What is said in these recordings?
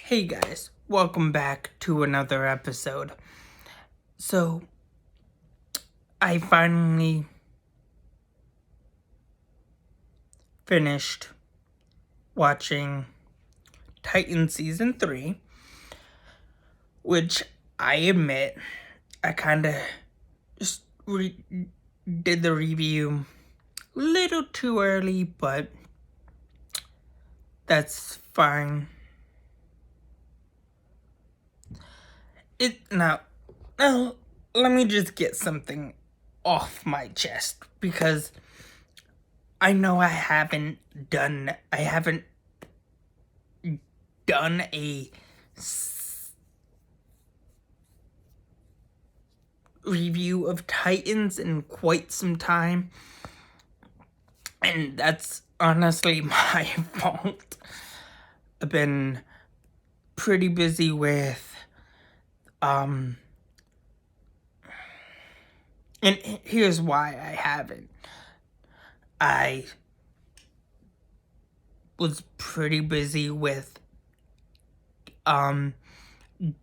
Hey guys, welcome back to another episode. So, I finally finished watching Titan Season 3, which I admit I kind of just did the review a little too early, but that's fine. Now, let me just get something off my chest, because I know I haven't done a review of Titans in quite some time, and that's honestly my fault. I've been pretty busy with and here's why I haven't. I was pretty busy with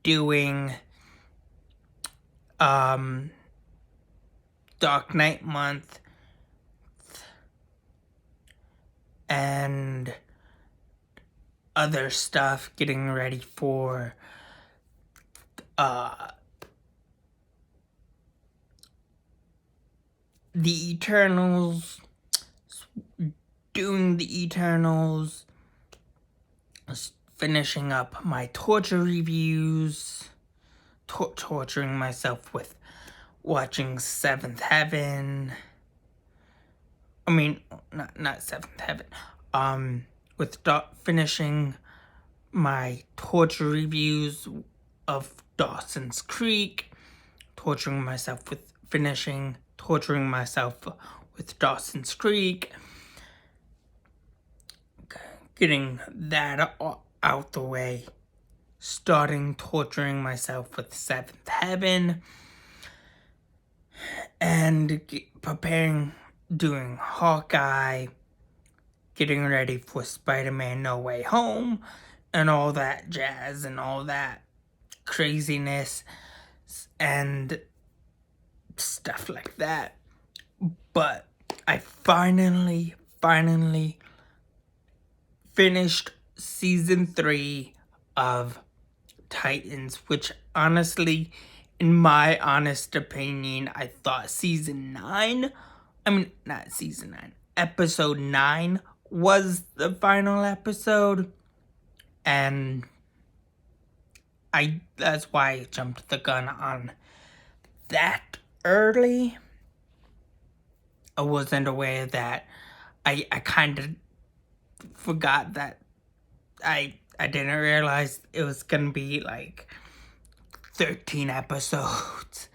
doing Dark Knight month and other stuff, getting ready for the Eternals, doing the Eternals, finishing up my torture reviews, torturing myself with watching Seventh Heaven. I mean, not Seventh Heaven. With finishing my torture reviews of Dawson's Creek, torturing myself with Dawson's Creek, getting that out the way, starting torturing myself with Seventh Heaven, and doing Hawkeye, getting ready for Spider-Man No Way Home, and all that jazz, and all that craziness, and stuff like that. But I finally finished Season 3 of Titans, which honestly, in my honest opinion, I thought Episode 9 was the final episode, and that's why I jumped the gun on that early. I wasn't aware that I kind of forgot that I didn't realize it was gonna be like 13 episodes.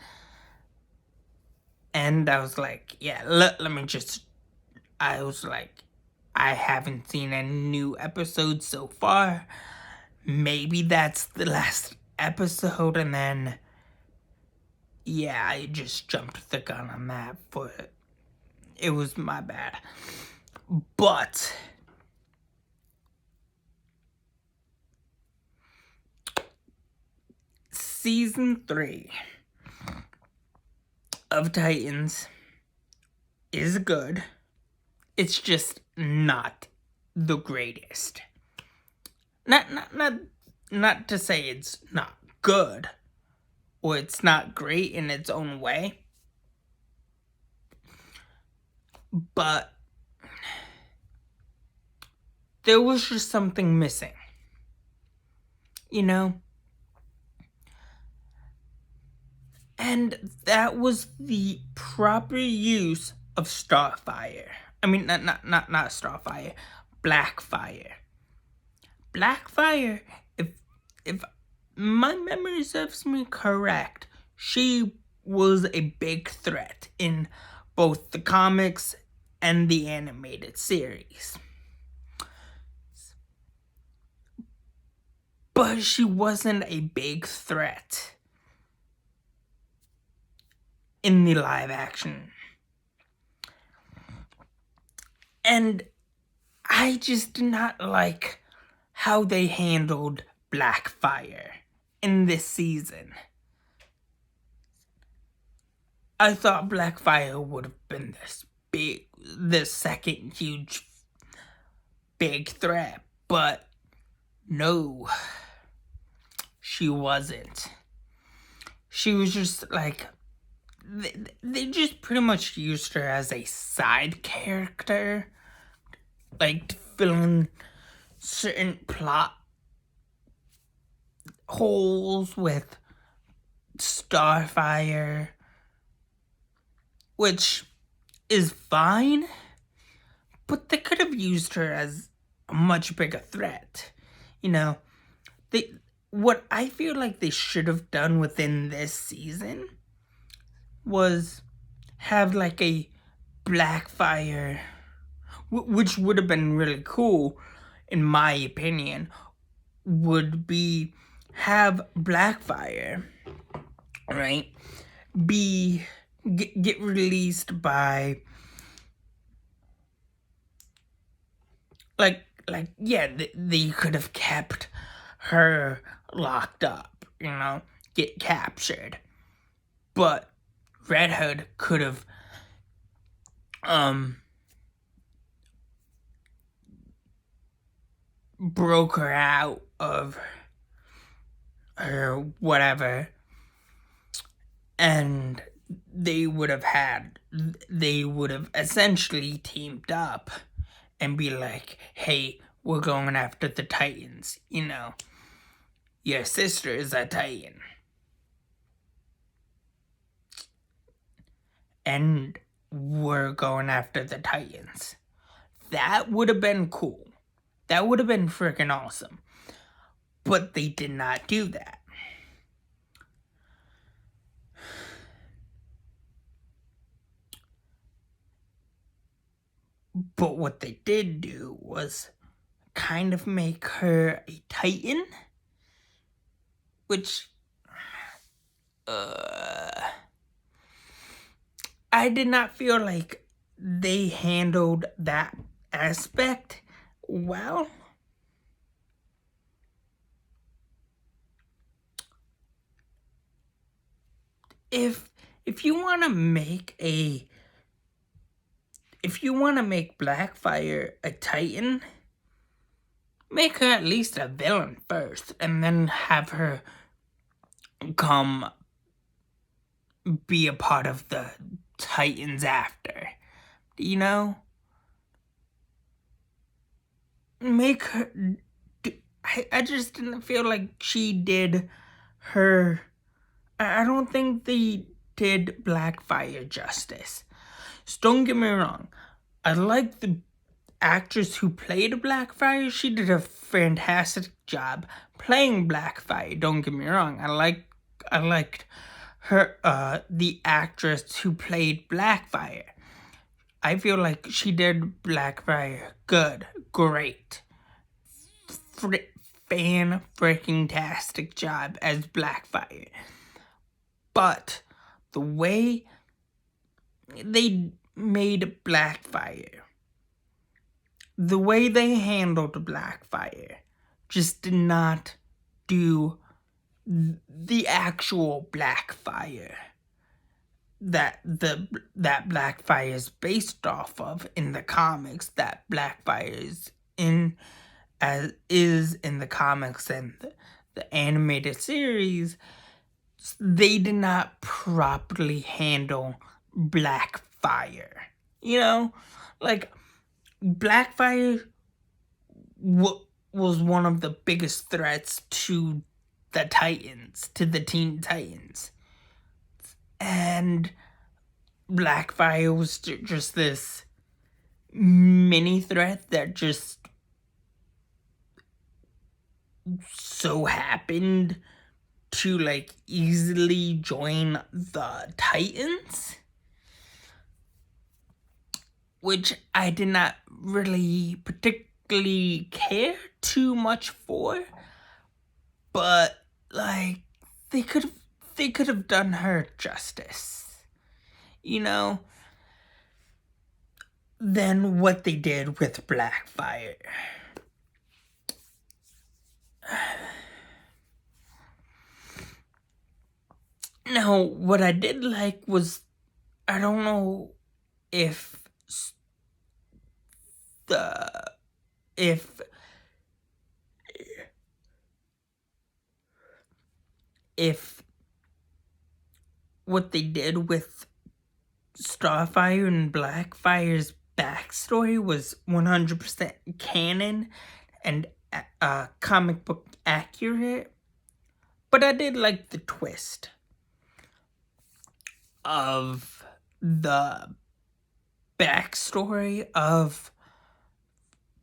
And I was like, yeah, I was like, I haven't seen any new episodes so far. Maybe that's the last episode, and then, yeah, I just jumped the gun on that, but it was my bad. But Season 3 of Titans is good. It's just not the greatest. Not to say it's not good, or it's not great in its own way, but there was just something missing, you know? And that was the proper use of Starfire. I mean, not Starfire, Blackfyre. Blackfyre, if my memory serves me correct, she was a big threat in both the comics and the animated series. But she wasn't a big threat in the live action. And I just did not like how they handled Blackfyre in this season. I thought Blackfyre would have been this second huge big threat, but no, she wasn't. She was just like, they just pretty much used her as a side character, like to fill in certain plot holes with Starfire, which is fine, but they could have used her as a much bigger threat. You know, what I feel like they should have done within this season was have like a Blackfyre, which would have been really cool, in my opinion, would be have Blackfyre, right, get released by they could have kept her locked up, get captured, but Red Hood could have broke her out of her whatever, and they would have essentially teamed up and be like, hey, we're going after the Titans, your sister is a Titan. And we're going after the Titans. That would have been cool. That would have been freaking awesome. But they did not do that. But what they did do was kind of make her a Titan, which I did not feel like they handled that aspect well. If you want to make Blackfyre a Titan, make her at least a villain first, and then have her come be a part of the Titans after. Make her... I just didn't feel like she did her... I don't think they did Blackfyre justice. So don't get me wrong. I like the actress who played Blackfyre. She did a fantastic job playing Blackfyre. Don't get me wrong. I liked her, the actress who played Blackfyre. I feel like she did Blackfyre good, great, fan-freaking-tastic job as Blackfyre. But the way they made Blackfyre, the way they handled Blackfyre, just did not do the actual Blackfyre that Blackfyre is based off of in the comics, that Blackfyre is in the comics and the animated series. They did not properly handle Blackfyre. Blackfyre was one of the biggest threats to the Titans, to the Teen Titans. And Blackfyre was just this mini threat that just so happened to easily join the Titans, which I did not really particularly care too much for, but they could have done her justice, than what they did with Blackfyre. Now, what I did like was, I don't know if the if what they did with Starfire and Blackfyre's backstory was 100% canon and comic book accurate, but I did like the twist of the backstory of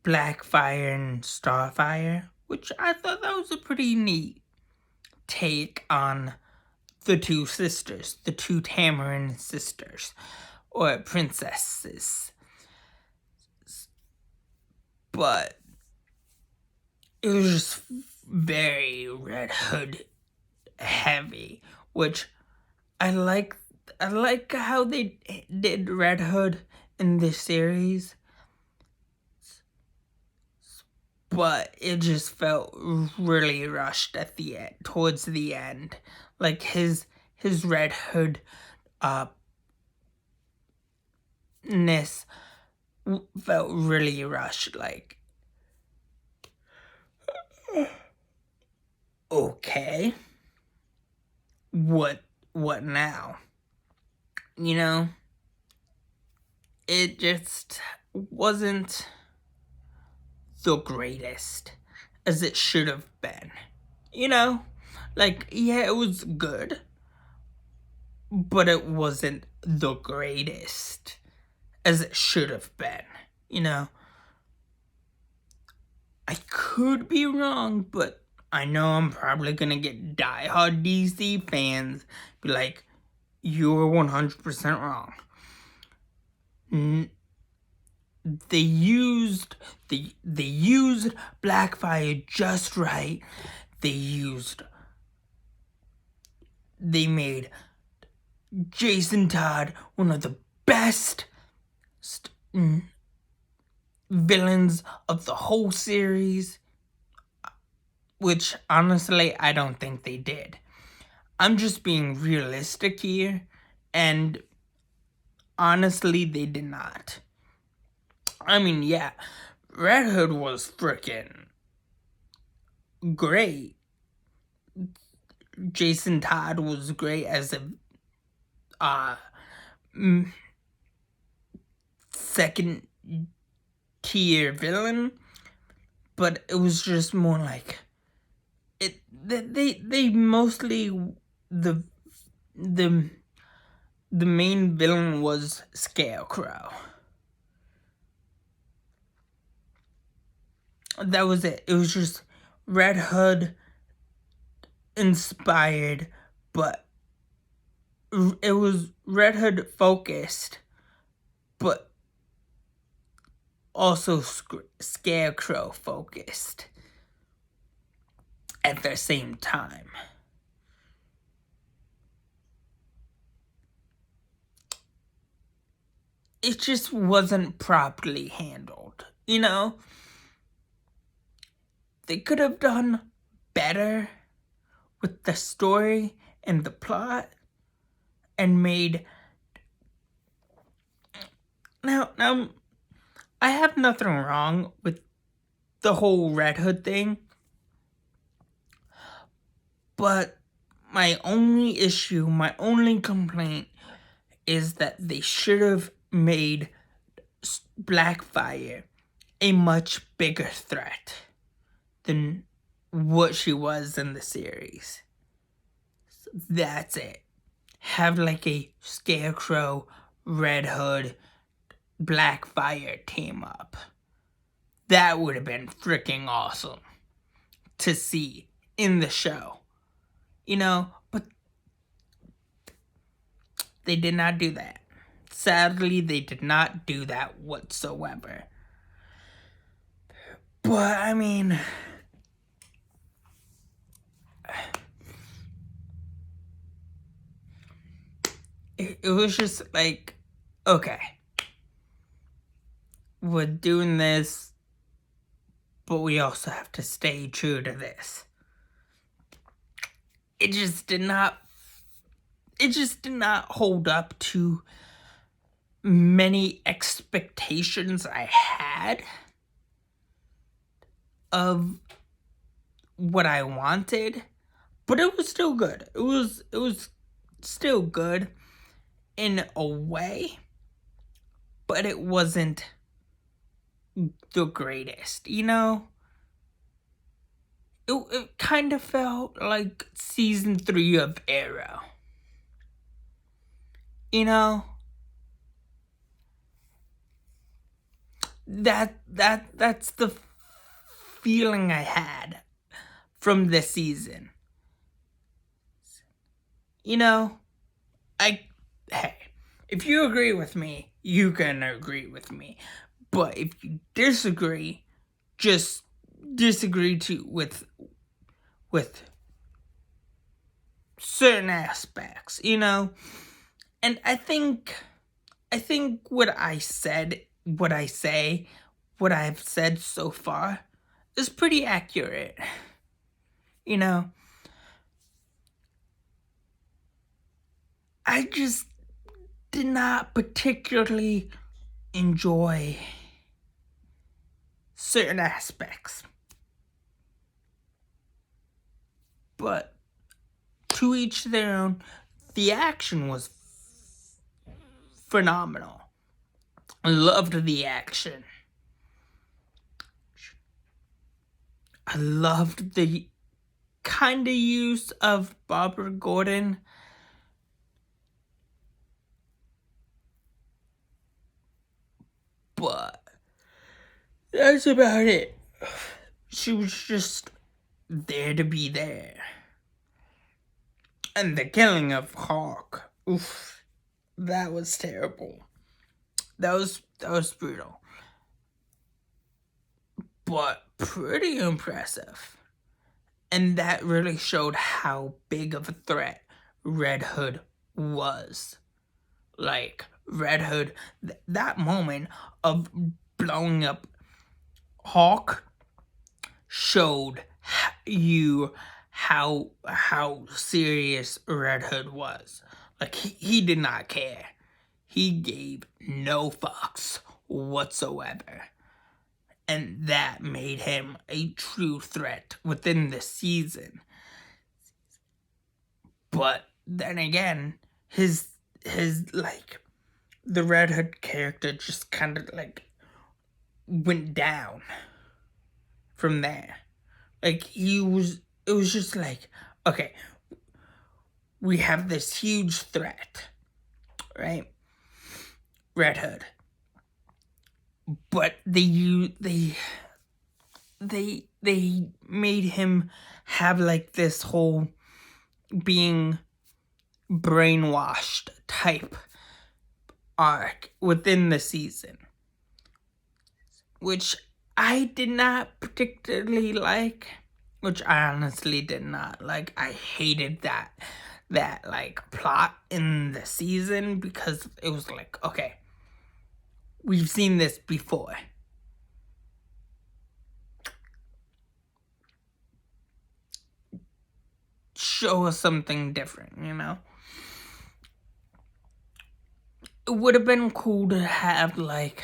Blackfyre and Starfire, which I thought that was a pretty neat take on the two sisters, the two Tamarin sisters, or princesses. But it was just very Red Hood heavy, which I like how they did Red Hood in this series, but it just felt really rushed at the end, towards the end. Like his Red Hood ness felt really rushed. Like, okay, what now? You know, it just wasn't the greatest as it should have been. You know, like, yeah, it was good, but it wasn't the greatest as it should have been. You know, I could be wrong, but I know I'm probably gonna get diehard DC fans be like, you're 100% wrong. They used Blackfyre just right. They made Jason Todd one of the best villains of the whole series, which honestly I don't think they did. I'm just being realistic here, and honestly they did not. I mean, yeah, Red Hood was freaking great. Jason Todd was great as a second tier villain, but it was just more like it. They mostly the main villain was Scarecrow. That was it. It was just Red Hood inspired, but it was Red Hood focused, but also Scarecrow focused at the same time. It just wasn't properly handled, you know? They could have done better with the story and the plot and made... Now, I have nothing wrong with the whole Red Hood thing, but my only issue, my only complaint is that they should have made Blackfyre a much bigger threat than what she was in the series. So that's it. Have like a Scarecrow, Red Hood, Blackfyre team up. That would have been freaking awesome to see in the show. You know, but they did not do that. Sadly, they did not do that whatsoever. But, I mean, it was just like, okay, we're doing this, but we also have to stay true to this. It just did not, it just did not hold up to many expectations I had of what I wanted, but it was still good. It was still good in a way, but it wasn't the greatest, you know? It kind of felt like season 3 of Arrow. You know? That's the feeling I had from this season. You know, hey, if you agree with me, you can agree with me. But if you disagree, just disagree with certain aspects, you know? And I think what I've said so far is pretty accurate. You know, I just did not particularly enjoy certain aspects. But to each their own. The action was phenomenal. I loved the action. I loved the kind of use of Barbara Gordon. But that's about it. She was just there to be there. And the killing of Hawk, oof, that was terrible. That was brutal. But pretty impressive. And that really showed how big of a threat Red Hood was. Like, Red Hood, that moment of blowing up Hawk showed you how serious Red Hood was. Like, he did not care. He gave no fucks whatsoever. And that made him a true threat within the season. But then again, his like, the Red Hood character just kind of like went down from there. Like, it was just like, okay, we have this huge threat, right? Red Hood. But they made him have like this whole being brainwashed type arc within the season, which I did not particularly like, which I honestly did not like. I hated that like plot in the season because it was like, okay, we've seen this before. Show us something different, you know? It would have been cool to have, like,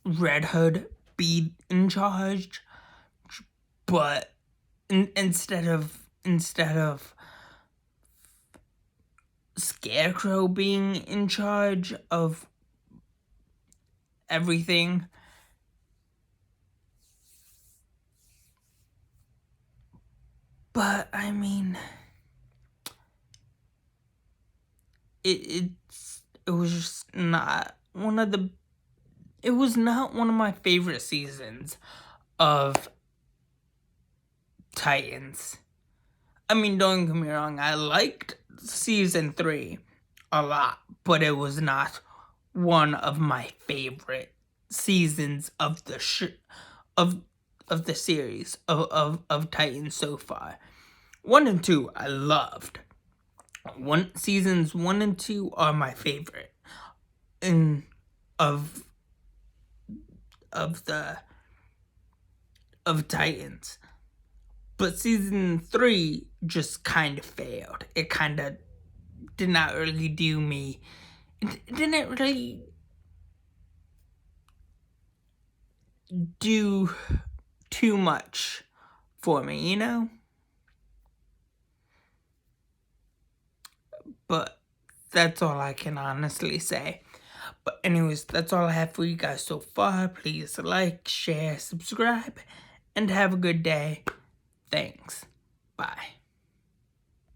Red Hood be in charge, but instead of Scarecrow being in charge of everything. But I mean, it was just not one of the. It was not one of my favorite seasons of Titans. I mean, don't get me wrong, I liked season 3 a lot, but it was not one of my favorite seasons of the of the series of Titans so far. 1 and 2 I loved. Seasons 1 and 2 are my favorite of Titans. But season 3 just kind of failed. It kind of did not really do me. It didn't really do too much for me, you know? But that's all I can honestly say. But anyways, that's all I have for you guys so far. Please like, share, subscribe, and have a good day. Thanks. Bye.